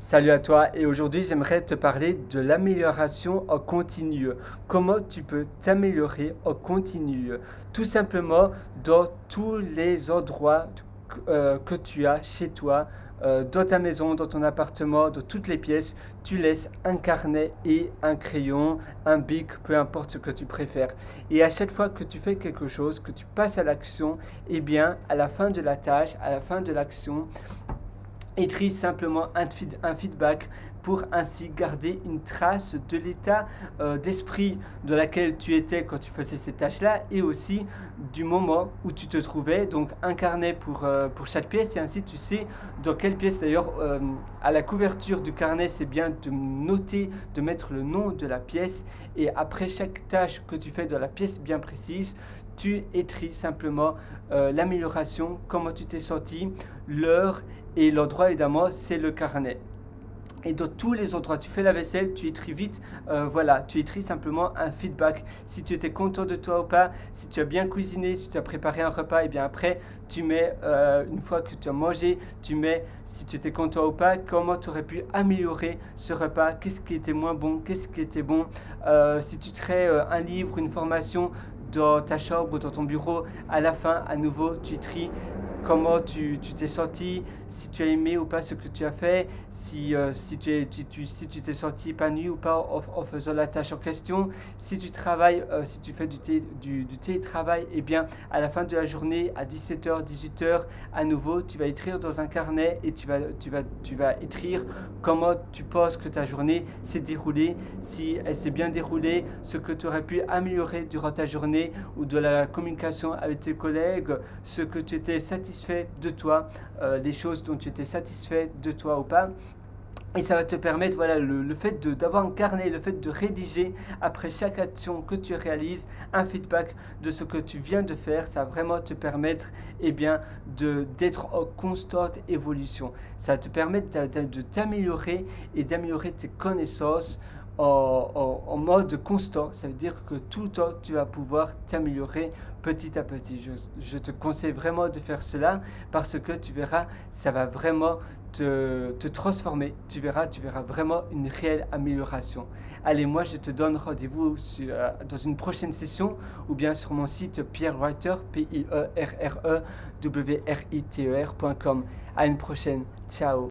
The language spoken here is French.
Salut à toi et aujourd'hui j'aimerais te parler de l'amélioration en continu. Comment tu peux t'améliorer en continu? Tout simplement dans tous les endroits que tu as chez toi, dans ta maison, dans ton appartement, dans toutes les pièces, tu laisses un carnet et un crayon, un bic, peu importe ce que tu préfères. Et à chaque fois que tu fais quelque chose, que tu passes à l'action, eh bien à la fin de la tâche, à la fin de l'action, écris simplement un feedback pour ainsi garder une trace de l'état d'esprit dans lequel tu étais quand tu faisais ces tâches-là et aussi du moment où tu te trouvais. Donc un carnet pour chaque pièce et ainsi tu sais dans quelle pièce. D'ailleurs, à la couverture du carnet, c'est bien de noter, de mettre le nom de la pièce et après chaque tâche que tu fais dans la pièce bien précise, tu écris simplement l'amélioration, comment tu t'es senti, l'heure et l'endroit évidemment c'est le carnet. Et dans tous les endroits, tu fais la vaisselle, tu écris vite, voilà, tu écris simplement un feedback. Si tu étais content de toi ou pas, si tu as bien cuisiné, si tu as préparé un repas, et bien après, tu mets, une fois que tu as mangé, tu mets si tu étais content ou pas, comment tu aurais pu améliorer ce repas, qu'est-ce qui était moins bon, qu'est-ce qui était bon. Si tu crées un livre, une formation dans ta chambre ou dans ton bureau, à la fin, à nouveau, tu écris comment tu t'es senti, si tu as aimé ou pas ce que tu as fait, si tu t'es senti épanoui ou pas en faisant la tâche en question, si tu travailles, si tu fais du télétravail, et bien à la fin de la journée, à 17h, 18h, à nouveau, tu vas écrire dans un carnet et tu vas écrire comment tu penses que ta journée s'est déroulée, si elle s'est bien déroulée, ce que tu aurais pu améliorer durant ta journée ou de la communication avec tes collègues, ce que tu étais satisfait de toi, les choses dont tu étais satisfait de toi ou pas. Et ça va te permettre, voilà, le fait d'avoir un carnet, le fait de rédiger après chaque action que tu réalises, un feedback de ce que tu viens de faire, ça va vraiment te permettre, eh bien, d'être en constante évolution. Ça va te permettre de t'améliorer et d'améliorer tes connaissances en mode constant. Ça veut dire que tout le temps, tu vas pouvoir t'améliorer petit à petit. Je te conseille vraiment de faire cela parce que tu verras, ça va vraiment te transformer. Tu verras vraiment une réelle amélioration. Allez, moi, je te donne rendez-vous dans une prochaine session ou bien sur mon site pierrewriter, Pierre-W-R-I-T-E-R.com. À une prochaine. Ciao.